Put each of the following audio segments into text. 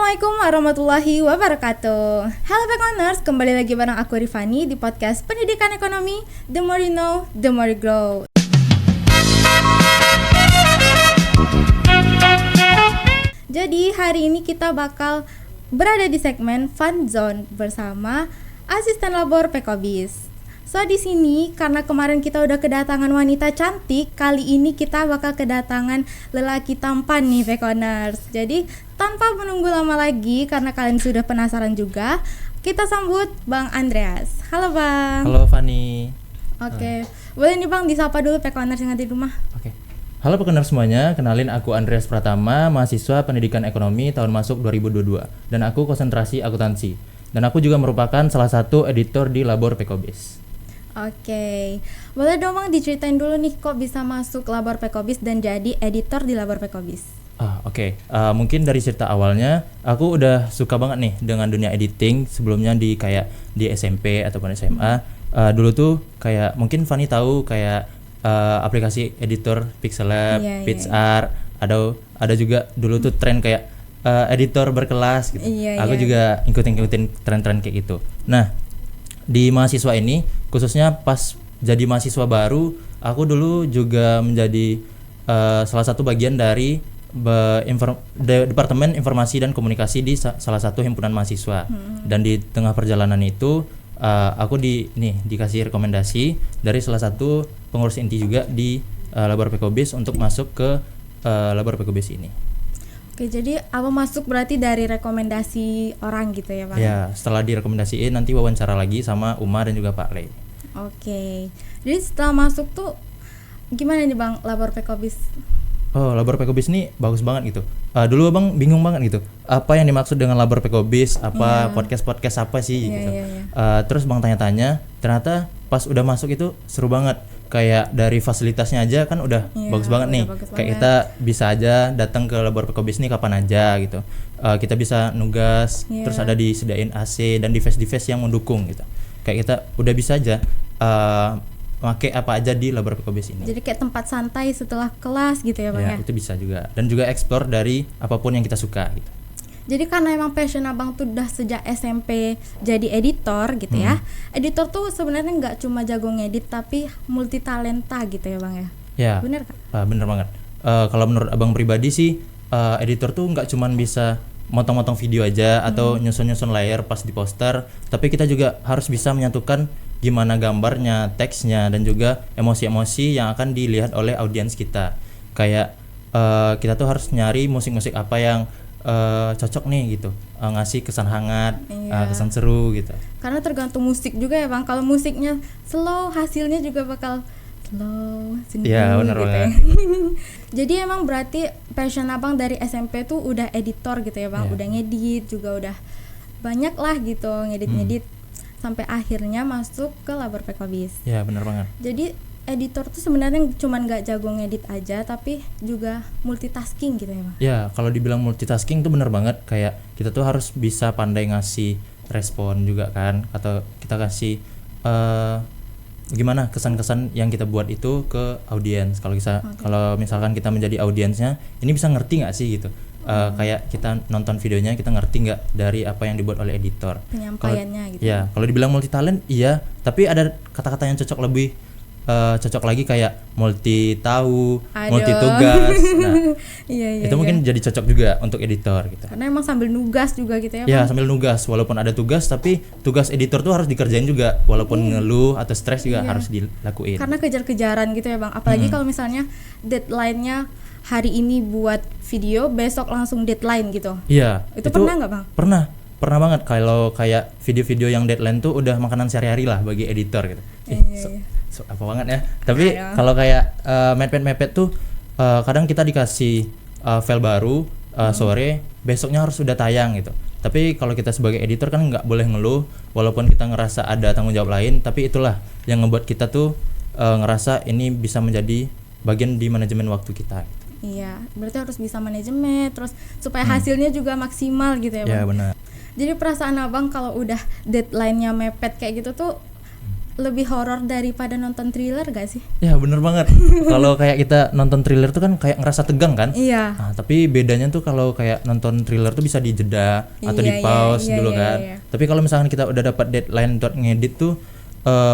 Assalamualaikum warahmatullahi wabarakatuh. Halo Pekoners, kembali lagi bareng aku Rifani di podcast Pendidikan Ekonomi. The more you know, the more you grow. Jadi hari ini kita bakal berada di segmen Fun Zone bersama asisten labor Pekobis. So di sini karena kemarin kita udah kedatangan wanita cantik, kali ini kita bakal kedatangan lelaki tampan nih Pekoners. Jadi tanpa menunggu lama lagi karena kalian sudah penasaran juga, kita sambut Bang Andreas. Halo Bang. Halo Fani. Oke. Boleh nih Bang disapa dulu Pekoners yang ada di rumah. Oke. Halo Pekoners semuanya, kenalin aku Andreas Pratama, mahasiswa Pendidikan Ekonomi tahun masuk 2022 dan aku konsentrasi akuntansi. Dan aku juga merupakan salah satu editor di Labor Pekobis. Oke, boleh dong Bang diceritain dulu nih kok bisa masuk Labor Pekobis dan jadi editor di Labor Pekobis. Oke. Mungkin dari cerita awalnya aku udah suka banget nih dengan dunia editing. Sebelumnya di SMP ataupun SMA. Dulu tuh kayak mungkin Fanny tahu kayak aplikasi editor Pixellab, PixArt, ada juga dulu tuh tren kayak editor berkelas gitu. Aku juga ikutin tren-tren kayak gitu. Nah, di mahasiswa ini khususnya pas jadi mahasiswa baru, aku dulu juga menjadi salah satu bagian dari Departemen Informasi dan Komunikasi di salah satu himpunan mahasiswa. Dan di tengah perjalanan itu aku dikasih rekomendasi dari salah satu pengurus inti juga di Labor Pekobis untuk masuk ke Labor Pekobis ini. Oke, jadi apa masuk berarti dari rekomendasi orang gitu ya Pak? Ya, setelah direkomendasiin nanti wawancara lagi sama Uma dan juga Pak Le. Oke, jadi setelah masuk tuh gimana nih Bang Labor Pekobis? Labor Pekobis ini bagus banget gitu. Dulu Abang bingung banget gitu. Apa yang dimaksud dengan Labor Pekobis? Apa podcast apa sih gitu. Terus Bang tanya-tanya, ternyata pas udah masuk itu seru banget. Kayak dari fasilitasnya aja kan udah bagus banget nih. Kayak kita bisa aja datang ke Labor Pekobis nih kapan aja gitu. Kita bisa nugas, terus ada disediain AC dan device yang mendukung gitu. Kayak kita udah bisa aja pakai apa aja di Labor Pekobis ini. Jadi kayak tempat santai setelah kelas gitu ya Bang ya? Itu bisa juga. Dan juga explore dari apapun yang kita suka gitu. Jadi karena emang passion Abang tuh udah sejak SMP jadi editor gitu ya. Editor tuh sebenarnya nggak cuma jago ngedit tapi multi talenta gitu ya Bang ya? Ya. Bener kan? Bener banget. Kalau menurut Abang pribadi sih editor tuh nggak cuma bisa motong-motong video aja atau nyusun-nyusun layer pas di poster, tapi kita juga harus bisa menyatukan gimana gambarnya, teksnya, dan juga emosi-emosi yang akan dilihat oleh audiens kita. Kayak kita tuh harus nyari musik-musik apa yang cocok nih gitu, ngasih kesan hangat, kesan seru gitu. Karena tergantung musik juga ya Bang. Kalau musiknya slow, hasilnya juga bakal slow, sendiri. Iya benar gitu banget. Jadi emang berarti passion Abang dari SMP tuh udah editor gitu ya Bang, udah ngedit juga udah banyak lah gitu ngedit sampai akhirnya masuk ke Labor Pekobis. Iya benar banget. Jadi editor tuh sebenarnya cuman nggak jago ngedit aja tapi juga multitasking gitu ya Bang. Ya kalau dibilang multitasking tuh bener banget, kayak kita tuh harus bisa pandai ngasih respon juga kan, atau kita kasih gimana kesan-kesan yang kita buat itu ke audiens. Kalau misalkan kita menjadi audiensnya, ini bisa ngerti nggak sih gitu. Kayak kita nonton videonya, kita ngerti nggak dari apa yang dibuat oleh editor, penyampaiannya gitu. Ya kalau dibilang multi talent iya, tapi ada kata-kata yang cocok lagi kayak multi tahu, multi tugas. Nah, itu mungkin jadi cocok juga untuk editor gitu. Karena emang sambil nugas juga gitu ya. Ya, sambil nugas, walaupun ada tugas tapi tugas editor tuh harus dikerjain juga, walaupun ngeluh atau stres juga harus dilakuin. Karena kejar-kejaran gitu ya Bang. Apalagi kalau misalnya deadline-nya hari ini buat video, besok langsung deadline gitu. Iya. Itu pernah nggak Bang? Pernah banget. Kalau kayak video-video yang deadline tuh udah makanan sehari-hari lah bagi editor gitu. Apa banget ya. Tapi kalau kayak mepet-mepet tuh kadang kita dikasih file baru sore, besoknya harus sudah tayang gitu. Tapi kalau kita sebagai editor kan nggak boleh ngeluh, walaupun kita ngerasa ada tanggung jawab lain, tapi itulah yang ngebuat kita tuh ngerasa ini bisa menjadi bagian di manajemen waktu kita gitu. Iya, berarti harus bisa manajemen terus supaya hasilnya juga maksimal gitu ya Bang. Ya benar. Jadi perasaan Abang kalau udah deadline-nya mepet kayak gitu tuh lebih horor daripada nonton thriller gak sih? Ya bener banget. Kalau kayak kita nonton thriller tuh kan kayak ngerasa tegang kan. Iya. Nah, tapi bedanya tuh kalau kayak nonton thriller tuh bisa dijeda atau Iya, di pause iya, dulu iya, kan. iya. Tapi kalau misalkan kita udah dapat deadline buat ngedit tuh,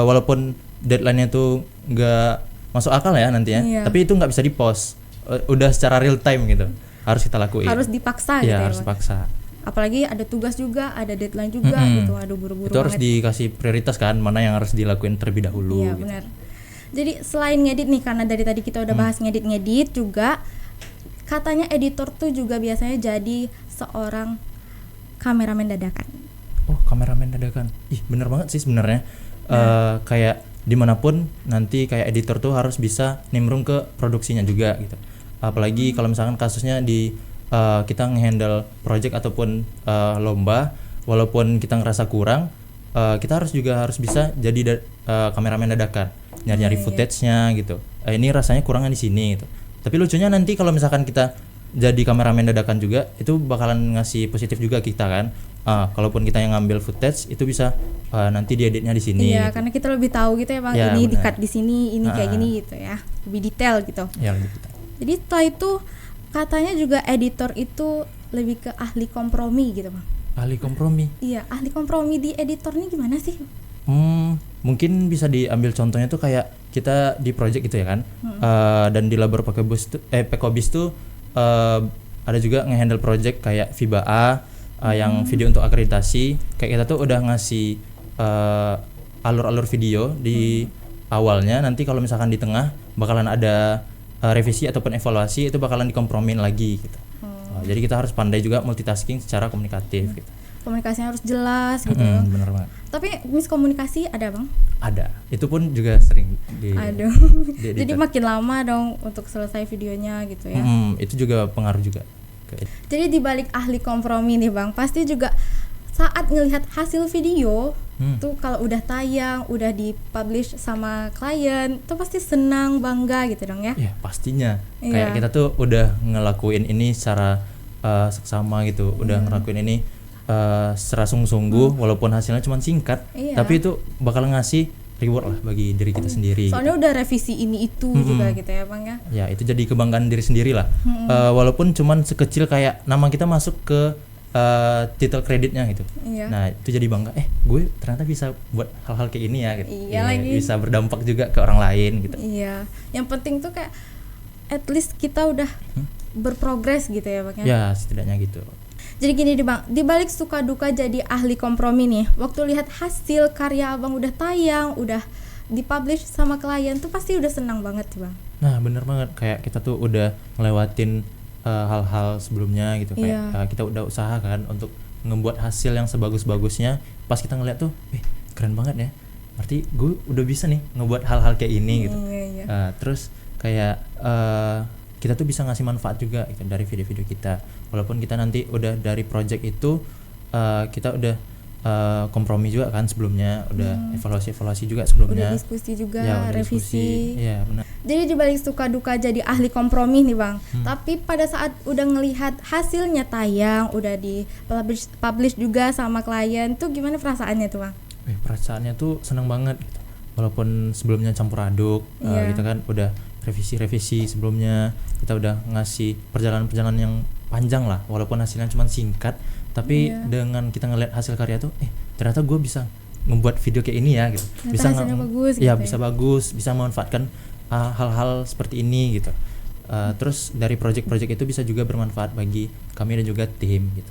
walaupun deadline-nya tuh nggak masuk akal ya nantinya, Iya. tapi itu nggak bisa di pause. Udah secara real time gitu. Harus kita lakuin. Harus dipaksa gitu Iya, ya, harus Bang? dipaksa. Apalagi ada tugas juga, ada deadline juga gitu. Aduh, buru-buru Itu harus banget. dikasih prioritas kan, mana yang harus dilakuin terlebih dahulu. Iya, gitu. benar. Jadi selain ngedit nih, karena dari tadi kita udah bahas ngedit juga, katanya editor tuh juga biasanya jadi seorang kameramen dadakan. Oh, kameramen dadakan. Ih, bener banget sih sebenarnya. Kayak dimanapun nanti kayak editor tuh harus bisa nimbrung ke produksinya juga gitu. Apalagi kalau misalkan kasusnya di kita ngehandle project ataupun lomba, walaupun kita ngerasa kurang, kita harus bisa jadi kameramen dadakan, nyari-nyari footage-nya gitu. Ini rasanya kurangnya di sini gitu. Tapi lucunya nanti kalau misalkan kita jadi kameramen dadakan juga, itu bakalan ngasih positif juga kita kan. Kalaupun kita yang ngambil footage, itu bisa nanti dieditnya di sini. Iya, gitu. karena kita lebih tahu gitu ya, Bang. Ya, Ini benar. di-cut di sini, ini kayak gini gitu ya. Lebih detail gitu. Ya, lebih kita. Jadi setelah itu katanya juga editor itu lebih ke ahli kompromi gitu, Bang. Ahli kompromi. Iya, ahli kompromi di editor ini gimana sih? Mungkin bisa diambil contohnya tuh kayak kita di project gitu ya kan. Dan di labor Pekobis tuh ada juga ngehandle project kayak FIBA A, yang video untuk akreditasi. Kayak kita tuh udah ngasih alur-alur video di awalnya, nanti kalau misalkan di tengah bakalan ada revisi ataupun evaluasi, itu bakalan dikompromin lagi gitu. Jadi kita harus pandai juga multitasking secara komunikatif gitu. Komunikasinya harus jelas gitu. Bener banget. Tapi miskomunikasi ada, Bang? Ada. Itu pun juga sering di Aduh. di Jadi editor. makin lama dong untuk selesai videonya gitu ya. Itu juga pengaruh juga. Jadi di balik ahli kompromi nih, Bang, pasti juga saat ngelihat hasil video tuh kalau udah tayang, udah dipublish sama klien, tuh pasti senang, bangga gitu dong ya. Ya pastinya. Iya. Kayak kita tuh udah ngelakuin ini secara seksama gitu, udah ngelakuin ini secara sungguh-sungguh, walaupun hasilnya cuma singkat, Iya. tapi itu bakal ngasih reward lah bagi diri kita sendiri. Soalnya udah revisi ini itu juga gitu ya, Bang ya. Ya itu jadi kebanggaan diri sendiri lah. Walaupun cuman sekecil kayak nama kita masuk ke title kreditnya gitu. Iya. Nah itu jadi bangga. Gue ternyata bisa buat hal-hal kayak ini ya gitu. Iya lagi. Bisa berdampak juga ke orang lain gitu. Iya. Yang penting tuh kayak at least kita udah berprogres gitu ya, Bang ya. Ya setidaknya gitu. Jadi gini nih, Bang, di balik suka duka jadi ahli kompromi nih, waktu lihat hasil karya Abang udah tayang, udah dipublish sama klien tuh pasti udah senang banget sih, Bang. Nah bener banget, kayak kita tuh udah ngelewatin hal-hal sebelumnya gitu. Iya. Kayak kita udah usaha kan untuk ngebuat hasil yang sebagus-bagusnya. Pas kita ngeliat tuh, keren banget ya, berarti gue udah bisa nih ngebuat hal-hal kayak ini gitu. Iya. Terus kayak kita tuh bisa ngasih manfaat juga gitu dari video-video kita. Walaupun kita nanti udah dari project itu kita udah kompromi juga kan sebelumnya, udah evaluasi juga sebelumnya. Udah diskusi juga, Ya, udah revisi. Iya benar. Jadi di balik suka duka jadi ahli kompromi nih, Bang. Tapi pada saat udah ngelihat hasilnya tayang, udah di publish juga sama klien, tuh gimana perasaannya tuh, Bang? Perasaannya tuh senang banget gitu. Walaupun sebelumnya campur aduk, Iya. kita kan udah revisi sebelumnya, kita udah ngasih perjalanan yang panjang lah, walaupun hasilnya cuma singkat, tapi Iya. dengan kita ngeliat hasil karya tuh, ternyata gue bisa membuat video kayak ini ya gitu. Ternyata Bisa hasilnya bagus gitu ya, ya. bisa bagus, bisa memanfaatkan hal-hal seperti ini gitu. Terus dari project-project itu bisa juga bermanfaat bagi kami dan juga tim gitu.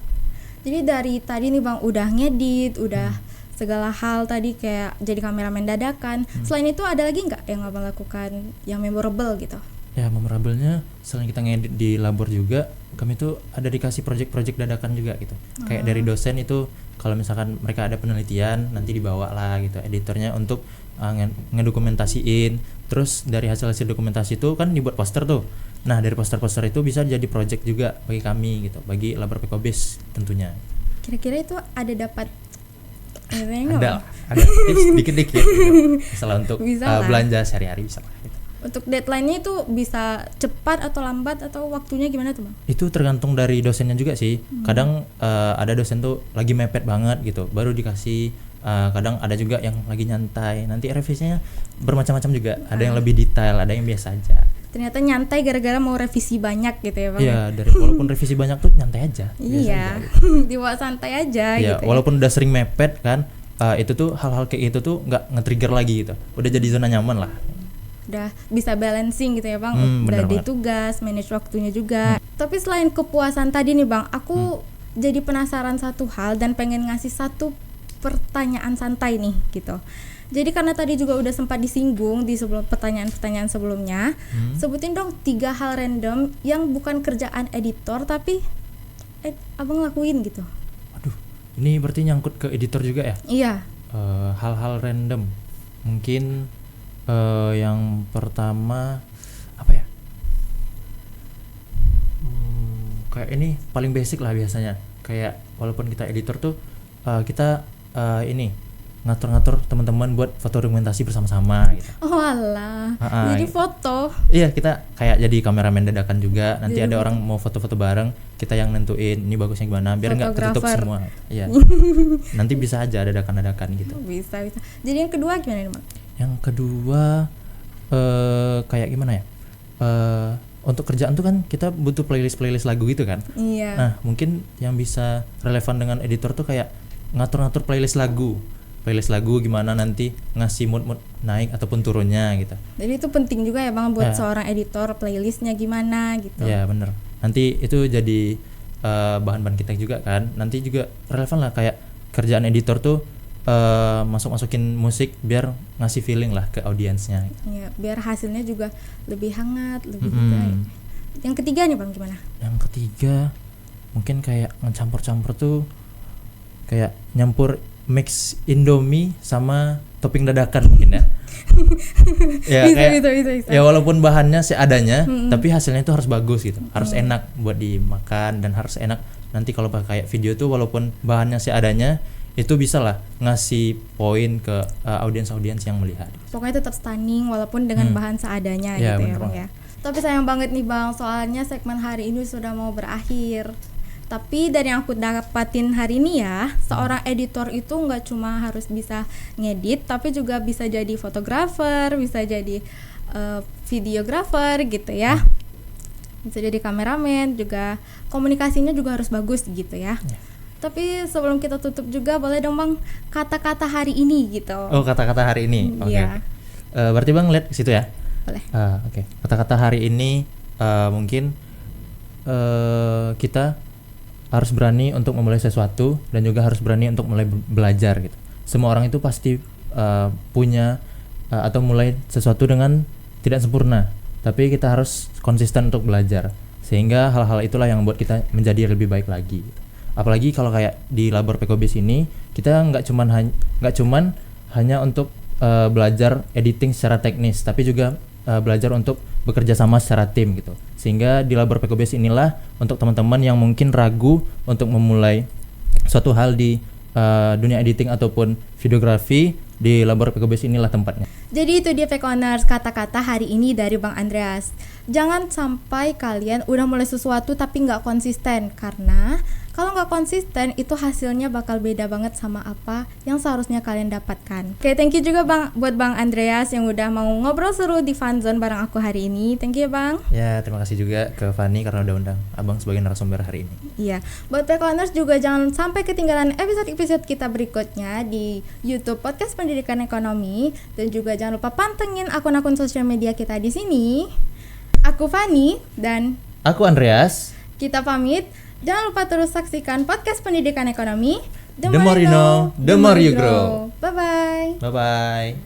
Jadi dari tadi nih, Bang, udah ngedit, udah segala hal tadi kayak jadi kameramen dadakan. Selain itu ada lagi nggak yang Abang lakukan yang memorable gitu? Ya memorable-nya selain kita ngedit di labor juga, kami tuh ada dikasih project-project dadakan juga gitu. Kayak dari dosen itu kalau misalkan mereka ada penelitian nanti dibawa lah gitu editornya untuk ngedokumentasiin. Terus dari hasil-hasil dokumentasi itu kan dibuat poster tuh. Nah dari poster-poster itu bisa jadi project juga bagi kami gitu, bagi labor Pekobis tentunya. Kira-kira itu ada dapat akhirnya nggak, Bang? Ada tips dikit-dikit gitu. Misalnya untuk Bisa lah. belanja sehari-hari bisa lah gitu. Untuk deadline-nya itu bisa cepat atau lambat atau waktunya gimana tuh, Bang? Itu tergantung dari dosennya juga sih. Kadang ada dosen tuh lagi mepet banget gitu, baru dikasih kadang ada juga yang lagi nyantai. Nanti revisinya bermacam-macam juga. Ada yang lebih detail, ada yang biasa aja. Ternyata nyantai gara-gara mau revisi banyak gitu ya Bang. Iya, dari walaupun revisi banyak tuh nyantai aja. Iya, Aja, gitu. dibawa santai aja Iya, gitu. walaupun udah sering mepet kan, itu tuh hal-hal kayak itu tuh nggak nge-trigger lagi gitu. Udah jadi zona nyaman lah. Udah bisa balancing gitu ya Bang. Bener Udah di banget. tugas, manage waktunya juga. Tapi selain kepuasan tadi nih Bang, aku jadi penasaran satu hal dan pengen ngasih satu pertanyaan santai nih gitu. Jadi karena tadi juga udah sempat disinggung di sebelum pertanyaan-pertanyaan sebelumnya, sebutin dong 3 hal random yang bukan kerjaan editor tapi Abang lakuin gitu. Aduh, ini berarti nyangkut ke editor juga ya? Iya. Hal-hal random. Mungkin yang pertama apa ya? Kayak ini paling basic lah biasanya. Kayak walaupun kita editor tuh kita ini ngatur-ngatur teman-teman buat foto dokumentasi bersama-sama gitu. Oh alah. Jadi foto. Iya, kita kayak jadi kameramen dadakan juga. Nanti ada orang mau foto-foto bareng, kita yang nentuin ini bagusnya gimana biar nggak ketutup semua. Iya. Nanti bisa aja dadakan-dadakan gitu. Bisa. Jadi yang kedua gimana nih, Bang? Yang kedua kayak gimana ya? Untuk kerjaan tuh kan kita butuh playlist lagu gitu kan. Iya. Nah, mungkin yang bisa relevan dengan editor tuh kayak ngatur-ngatur playlist lagu gimana nanti ngasih mood naik ataupun turunnya gitu. Jadi itu penting juga ya Bang buat seorang editor, playlistnya gimana gitu. Ya bener, nanti itu jadi bahan-bahan kita juga kan. Nanti juga relevan lah kayak kerjaan editor tuh masukin musik biar ngasih feeling lah ke audiensnya. Iya, biar hasilnya juga lebih hangat, lebih baik. Yang ketiga nih Bang gimana? Yang ketiga mungkin kayak ngecampur-campur tuh kayak nyampur mix Indomie sama topping dadakan mungkin ya. Ya bisa. Ya walaupun bahannya seadanya, tapi hasilnya itu harus bagus gitu. Harus enak buat dimakan dan harus enak nanti kalau pakai video tuh walaupun bahannya seadanya itu bisa lah ngasih poin ke audiens yang melihat. Pokoknya tetap stunning walaupun dengan bahan seadanya ya, gitu ya Bang ya. Tapi sayang banget nih Bang, soalnya segmen hari ini sudah mau berakhir. Tapi dari yang aku dapatin hari ini ya, seorang editor itu nggak cuma harus bisa ngedit, tapi juga bisa jadi fotografer, bisa jadi videografer gitu ya. Bisa jadi kameramen, juga komunikasinya juga harus bagus gitu ya. Tapi sebelum kita tutup juga boleh dong Bang kata-kata hari ini gitu. Oh, kata-kata hari ini. Oke. Iya. Berarti Bang lihat ke situ ya. Boleh. Oke. Kata-kata hari ini mungkin kita harus berani untuk memulai sesuatu dan juga harus berani untuk mulai belajar gitu. Semua orang itu pasti punya atau mulai sesuatu dengan tidak sempurna, tapi kita harus konsisten untuk belajar sehingga hal-hal itulah yang membuat kita menjadi lebih baik lagi gitu. Apalagi kalau kayak di Labor Pekobis ini kita nggak cuman hanya untuk belajar editing secara teknis, tapi juga belajar untuk bekerja sama secara tim gitu. Sehingga di Labor Pekobis inilah untuk teman-teman yang mungkin ragu untuk memulai suatu hal di dunia editing ataupun videografi, di Labor Pekobis inilah tempatnya. Jadi itu dia Pekoners, kata-kata hari ini dari Bang Andreas. Jangan sampai kalian udah mulai sesuatu tapi nggak konsisten, karena kalau nggak konsisten itu hasilnya bakal beda banget sama apa yang seharusnya kalian dapatkan. Oke, thank you juga Bang buat Bang Andreas yang udah mau ngobrol seru di Fanzone bareng aku hari ini. Thank you Bang. Ya, terima kasih juga ke Fanny karena udah undang Abang sebagai narasumber hari ini. Iya, buat Pekoners juga jangan sampai ketinggalan episode-episode kita berikutnya di YouTube Podcast Pendidikan Ekonomi, dan juga jangan lupa pantengin akun-akun sosial media kita di sini. Aku Fanny dan aku Andreas. Kita pamit. Jangan lupa terus saksikan podcast Pendidikan Ekonomi. The more you know, the more you grow. Bye-bye. Bye-bye.